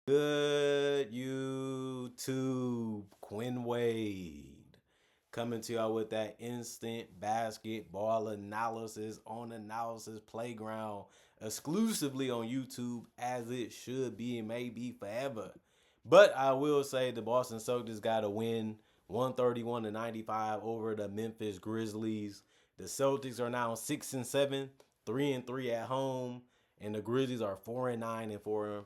Good YouTube, Quinn Wade coming to y'all with that instant basketball analysis on Analysis Playground exclusively on YouTube as it should be and may be forever. But I will say the Boston Celtics got a win 131 to 95 over the Memphis Grizzlies. The Celtics are now 6-7, 3-3 at home, and the Grizzlies are 4-9 and 4-1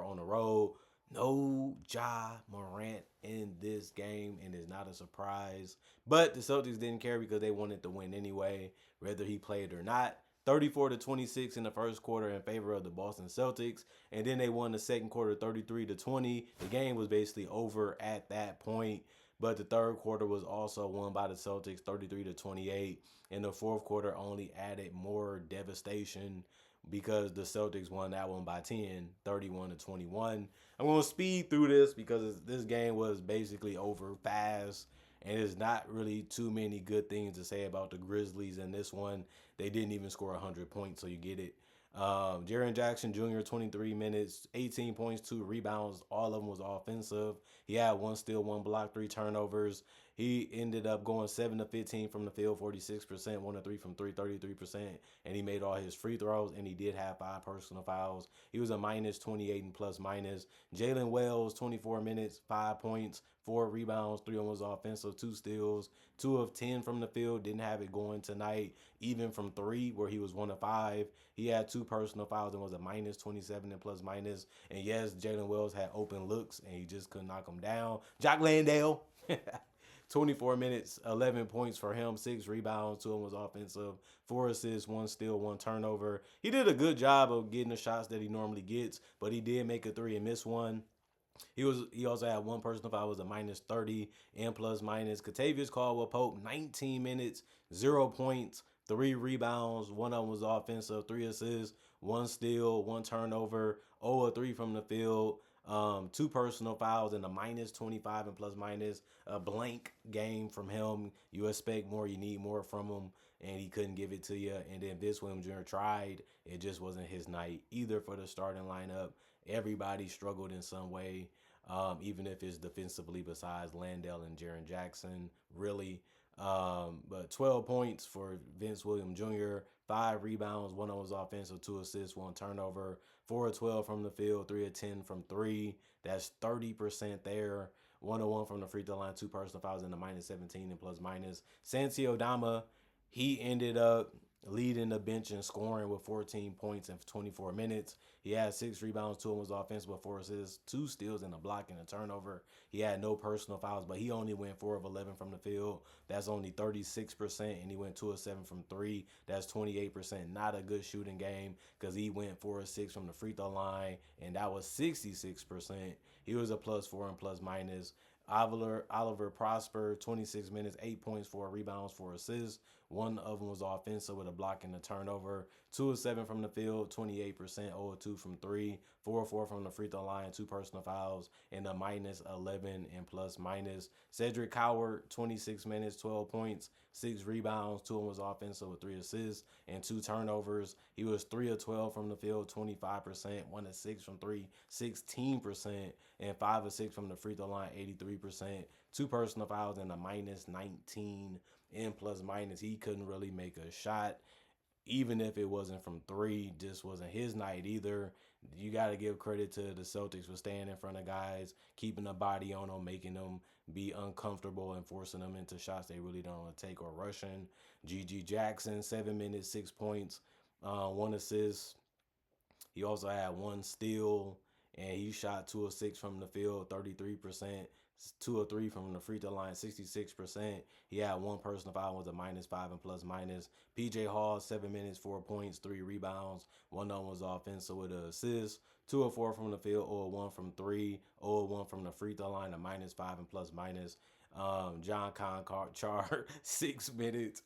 on the road. No Ja Morant in this game, and it's not a surprise. But the Celtics didn't care because they wanted to win anyway, whether he played or not. 34 to 26 in the first quarter in favor of the Boston Celtics, and then they won the second quarter 33 to 20. The game was basically over at that point, but the third quarter was also won by the Celtics 33 to 28, and the fourth quarter only added more devastation because the Celtics won that one by 10, 31 to 21. I'm going to speed through this because this game was basically over fast, and there's not really too many good things to say about the Grizzlies in this one. They didn't even score 100 points, so you get it. Jaren Jackson Jr., 23 minutes, 18 points, 2 rebounds. All of them was offensive. He had one steal, one block, 3 turnovers. He ended up going 7 to 15 from the field, 46%, 1 to 3 from 3, 33%, and he made all his free throws, and he did have 5 personal fouls. He was a minus 28 and plus minus. Jalen Wells, 24 minutes, 5 points, 4 rebounds, 3 was offensive, 2 steals, 2 of 10 from the field. Didn't have it going tonight, even from 3, where he was 1 of 5. He had 2 personal fouls and was a minus 27 and plus minus. And yes, Jalen Wells had open looks, and he just couldn't knock them down. Jock Landale. 24 minutes, 11 points for him, 6 rebounds, 2 of them was offensive, 4 assists, 1 steal, 1 turnover. He did a good job of getting the shots that he normally gets, but he did make a 3 and miss one. He also had 1 personal foul, was a minus 30 and plus minus. Kentavious Caldwell Pope, 19 minutes, 0 points, 3 rebounds. 1 of them was offensive, 3 assists, 1 steal, 1 turnover, 0 of 3 from the field. 2 personal fouls and a minus 25 and plus minus. A blank game from him. You expect more, you need more from him, and he couldn't give it to you. And then Vince Williams Jr. tried. It just wasn't his night either for the starting lineup. Everybody struggled in some way, even if it's defensively besides Landale and Jaren Jackson, really. But 12 points for Vince Williams Jr., 5 rebounds, 1 of was offensive, 2 assists, 1 turnover, 4 of 12 from the field, 3 of 10 from 3. That's 30% there. 1 of 1 from the free throw line, 2 personal fouls in the minus 17 and plus minus. Santi Odama, he ended up leading the bench in scoring with 14 points in 24 minutes. He had 6 rebounds, 2 of them was offensive with 4 assists, 2 steals and a block and a turnover. He had no personal fouls, but he only went 4 of 11 from the field. That's only 36%, and he went 2 of 7 from 3. That's 28%. Not a good shooting game because he went 4 of 6 from the free throw line, and that was 66%. He was a plus 4 and plus minus. Oliver Prosper, 26 minutes, 8 points, 4 rebounds, 4 assists. 1 of them was offensive with a block and a turnover. 2 of 7 from the field, 28%, 0 of 2 from 3, 4 of 4 from the free throw line, 2 personal fouls, and a minus 11 and plus minus. Cedric Howard, 26 minutes, 12 points, 6 rebounds, 2 of them was offensive with 3 assists and 2 turnovers. He was 3 of 12 from the field, 25%, 1 of 6 from 3, 16%, and 5 of 6 from the free throw line, 83%. 2 personal fouls and a minus 19 and plus minus. He couldn't really make a shot. Even if it wasn't from 3, just wasn't his night either. You got to give credit to the Celtics for staying in front of guys, keeping a body on them, making them be uncomfortable and forcing them into shots they really don't want to take or rushing. G.G. Jackson, 7 minutes, 6 points, 1 assist. He also had 1 steal, and he shot 2 of 6 from the field, 33%. 2 of 3 from the free throw line, 66%. He had 1 personal foul, was a minus 5 and plus minus. PJ Hall, 7 minutes, 4 points, 3 rebounds. 1 of them was offensive with an assist. 2 of 4 from the field, 0 of 1 from 3, 0 of 1 from the free throw line, a minus 5 and plus minus. John Conchar, 6 minutes,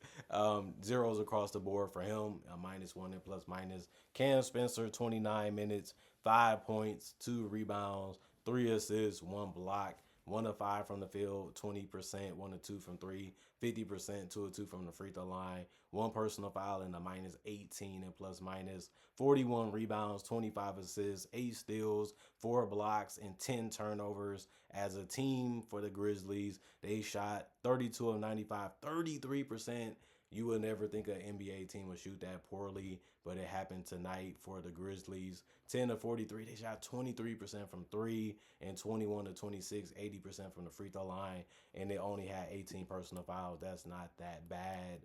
zeros across the board for him, a minus 1 and plus minus. Cam Spencer, 29 minutes, 5 points, 2 rebounds, 3 assists, 1 block, 1 of 5 from the field, 20%, 1 of 2 from 3, 50%, 2 of 2 from the free throw line, 1 personal foul and a minus 18 and plus minus, 41 rebounds, 25 assists, 8 steals, 4 blocks, and 10 turnovers. As a team for the Grizzlies, they shot 32 of 95, 33%. You would never think an NBA team would shoot that poorly, but it happened tonight for the Grizzlies. 10 of 43, they shot 23% from 3 and 21 to 26, 80% from the free throw line, and they only had 18 personal fouls. That's not that bad.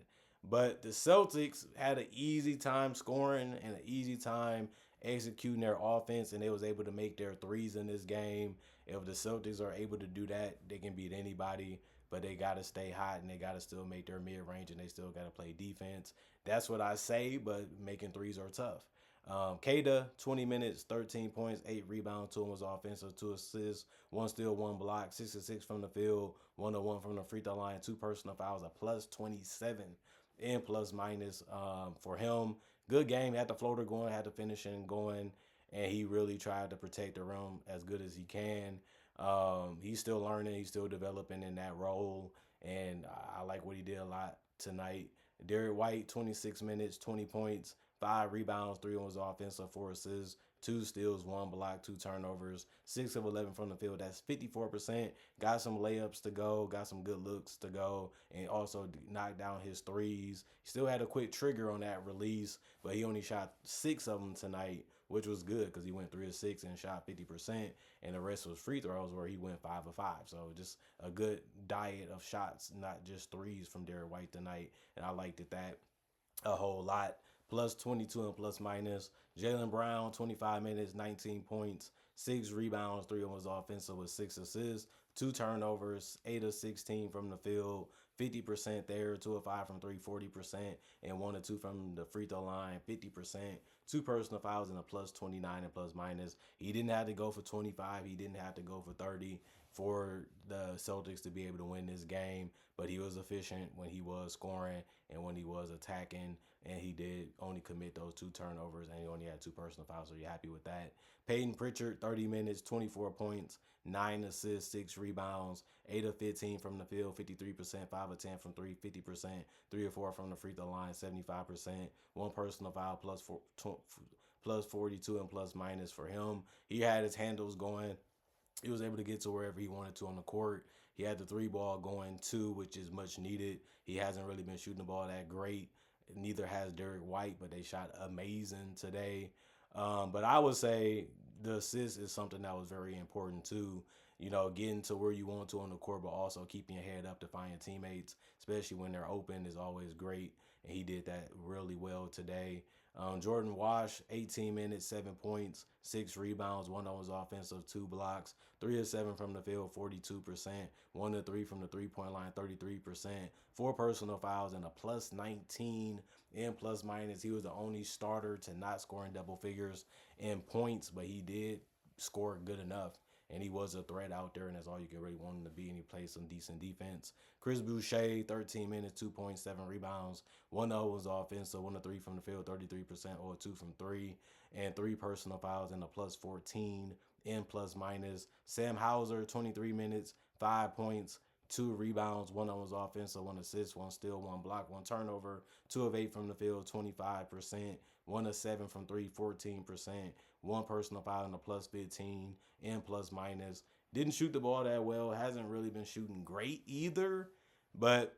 But the Celtics had an easy time scoring and an easy time executing their offense, and they was able to make their threes in this game. If the Celtics are able to do that, they can beat anybody, but they got to stay hot and they got to still make their mid-range and they still got to play defense. That's what I say, but making threes are tough. Kada, 20 minutes, 13 points, 8 rebounds, 2 was offensive, 2 assists, 1 steal, 1 block, 6 of 6 from the field, 1 of 1 from the free throw line, 2 personal fouls, a plus 27 and plus minus for him. Good game, had the floater going, had the finishing going, and he really tried to protect the rim as good as he can. He's still learning, he's still developing in that role, and I like what he did a lot tonight. Derek White, 26 minutes, 20 points, 5 rebounds, 3 was offensive, 4 assists, 2 steals, 1 block, 2 turnovers, 6 of 11 from the field. That's 54%. Got some layups to go, got some good looks to go, and also knocked down his threes. He still had a quick trigger on that release, but he only shot 6 of them tonight, which was good because he went 3 of 6 and shot 50%, and the rest was free throws where he went 5 of 5. So just a good diet of shots, not just threes from Derek White tonight, and I liked that a whole lot. Plus 22 and plus minus. Jaylen Brown, 25 minutes, 19 points, 6 rebounds, 3 was offensive with 6 assists, 2 turnovers, 8 of 16 from the field, 50% there, 2 of 5 from 3, 40%, and 1 of 2 from the free throw line, 50%, 2 personal fouls and a plus 29 and plus minus. He didn't have to go for 25. He didn't have to go for 30 for the Celtics to be able to win this game, but he was efficient when he was scoring and when he was attacking, and he did only commit those 2 turnovers, and he only had 2 personal fouls, so you're happy with that. Peyton Pritchard, 30 minutes, 24 points, 9 assists, 6 rebounds, 8 of 15 from the field, 53%, 5 of 10 from 3, 50%, 3 of 4 from the free throw line, 75%, 1 personal foul, plus 42 and plus minus for him. He had his handles going. He was able to get to wherever he wanted to on the court. He had the 3 ball going too, which is much needed. He hasn't really been shooting the ball that great. Neither has Derek White, but they shot amazing today. But I would say the assist is something that was very important too. You know, getting to where you want to on the court, but also keeping your head up to find your teammates, especially when they're open, is always great. And he did that really well today. Jordan Wash, 18 minutes, 7 points, 6 rebounds, 1 was offensive, 2 blocks, 3 of 7 from the field, 42%, 1 of 3 from the three-point line, 33%, 4 personal fouls, and a plus 19 and plus minus. He was the only starter to not score in double figures in points, but he did score good enough. And he was a threat out there, and that's all you can really want him to be, and he played some decent defense. Chris Boucher, 13 minutes, 2 points, 7 rebounds. 1 was offensive, 1 of 3 from the field, 33%, or 2 from 3, and 3 personal fouls, and a plus 14 and plus minus. Sam Hauser, 23 minutes, 5 points, 2 rebounds, 1 was offensive, 1 assist, 1 steal, 1 block, 1 turnover, 2 of 8 from the field, 25%, 1 of 7 from 3, 14%, 1 personal foul and a plus 15 and plus minus. Didn't shoot the ball that well, hasn't really been shooting great either, but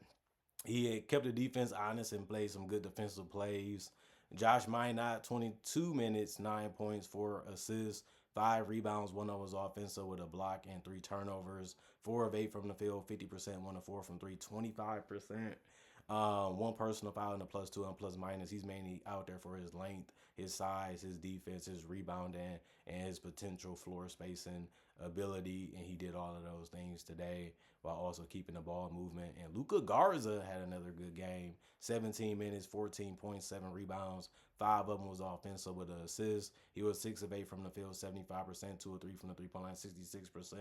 he had kept the defense honest and played some good defensive plays. Josh Minot, 22 minutes, 9 points, 4 assists, 5 rebounds, 1 was offensive with a block and 3 turnovers. 4 of 8 from the field, 50%, 1 of 4 from 3, 25%. 1 personal foul and a plus 2 and plus minus. He's mainly out there for his length, his size, his defense, his rebounding, and his potential floor spacing ability. And he did all of those things today while also keeping the ball movement. And Luka Garza had another good game. 17 minutes, 14 points, 7 rebounds. 5 of them was offensive with an assist. He was 6 of 8 from the field, 75%, 2 of 3 from the three-point line, 66%.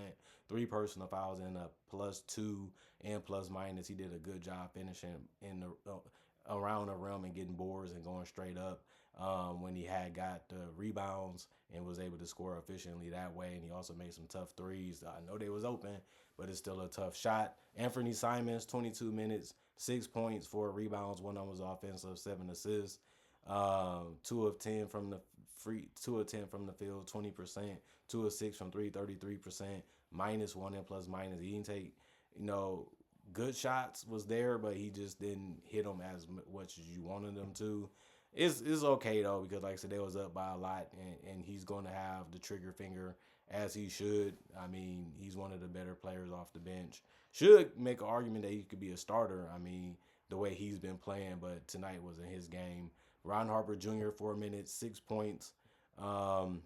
3 personal fouls and a plus 2 and plus minus. He did a good job finishing in the around the rim and getting boards and going straight up. When he had got the rebounds and was able to score efficiently that way, and he also made some tough threes. I know they was open, but it's still a tough shot. Anthony Simons, 22 minutes, 6 points, 4 rebounds, one of them was offensive, 7 assists. 2 of 10 from the free, 2 of 10 from the field, 20%. 2 of 6 from three, 33%. -1 and plus minus. He didn't take, you know, good shots was there, but he just didn't hit them as much as you wanted them to. It's okay though, because like I said, they was up by a lot, and he's going to have the trigger finger as he should. I mean, he's one of the better players off the bench. Should make an argument that he could be a starter. I mean, the way he's been playing, but tonight wasn't his game. Ron Harper Jr. 4 minutes, 6 points, um,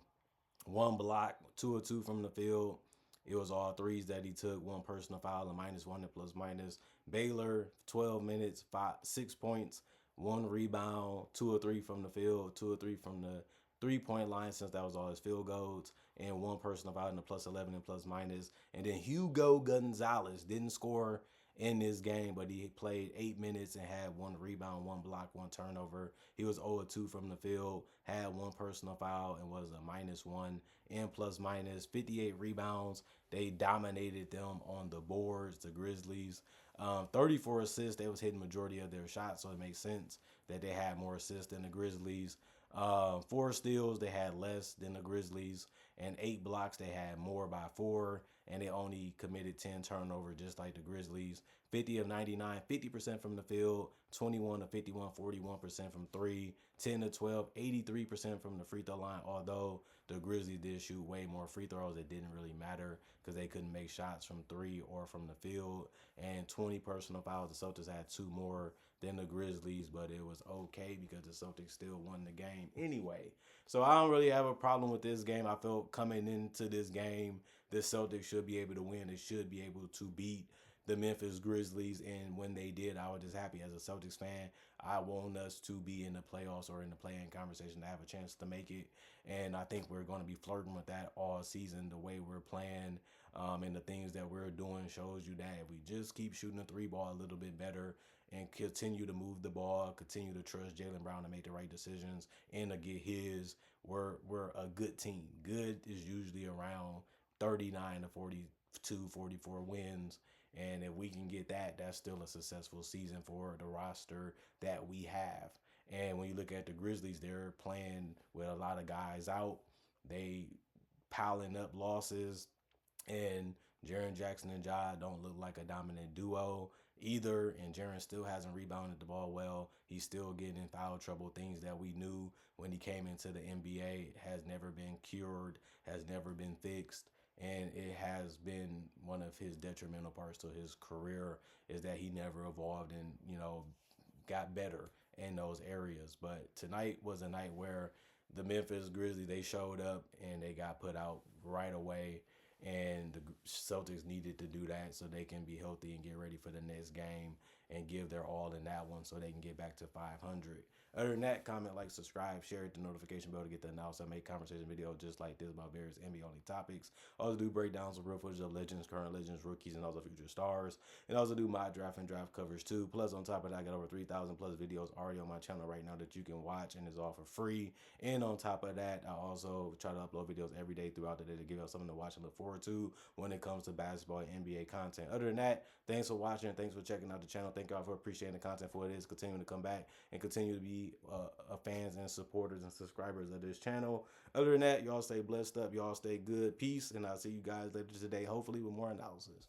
one block, 2 of 2 from the field. It was all threes that he took, one personal foul, a -1 and plus minus. Baylor, 12 minutes, 6 points, one rebound, 2 of 3 from the field, 2 of 3 from the 3-point line, since that was all his field goals, and one personal foul in the +11 and plus minus. And then Hugo Gonzalez didn't score in this game, but he played 8 minutes and had one rebound, one block, one turnover. He was 0 of 2 from the field, had one personal foul, and was a -1 and plus minus. 58 rebounds. They dominated them on the boards, the Grizzlies. 34 assists. They was hitting majority of their shots, so it makes sense that they had more assists than the Grizzlies. 4 steals, they had less than the Grizzlies, and 8 blocks, they had more by 4, and they only committed 10 turnovers, just like the Grizzlies. 50 of 99, 50% from the field, 21 of 51, 41% from 3, 10 of 12, 83% from the free throw line, although the Grizzlies did shoot way more free throws. It didn't really matter because they couldn't make shots from 3 or from the field, and 20 personal fouls. The Celtics had 2 more than the Grizzlies, but it was okay because the Celtics still won the game anyway. So I don't really have a problem with this game. I felt coming into this game, the Celtics should be able to win. They should be able to beat the Memphis Grizzlies, and when they did, I was just happy. As a Celtics fan, I want us to be in the playoffs or in the play-in conversation to have a chance to make it, and I think we're going to be flirting with that all season. The way we're playing, and the things that we're doing shows you that if we just keep shooting the 3 ball a little bit better and continue to move the ball, continue to trust Jaylen Brown to make the right decisions and to get his, we're a good team. Good is usually around 39 to 42, 44 wins. And if we can get that, that's still a successful season for the roster that we have. And when you look at the Grizzlies, they're playing with a lot of guys out. They piling up losses, and Jaren Jackson and Ja don't look like a dominant duo either. And Jaren still hasn't rebounded the ball well. He's still getting in foul trouble. Things that we knew when he came into the NBA has never been cured, has never been fixed. And it has been one of his detrimental parts to his career, is that he never evolved and, got better in those areas. But tonight was a night where the Memphis Grizzlies, they showed up and they got put out right away. And the Celtics needed to do that so they can be healthy and get ready for the next game and give their all in that one so they can get back to 500. Other than that, comment, like, subscribe, share it, the notification bell to get the announcement. I make conversation videos just like this about various NBA only topics. I also do breakdowns of real footage of legends, current legends, rookies, and also future stars. And I also do my draft and draft covers too. Plus, on top of that, I got over 3,000 plus videos already on my channel right now that you can watch, and it's all for free. And on top of that, I also try to upload videos every day throughout the day to give you something to watch and look forward to when it comes to basketball and NBA content. Other than that, thanks for watching. Thanks for checking out the channel. Thank y'all for appreciating the content for what it is. Continuing to come back and continue to be fans and supporters and subscribers of this channel. Other than that, y'all stay blessed up. Y'all stay good. Peace. And I'll see you guys later today, hopefully with more analysis.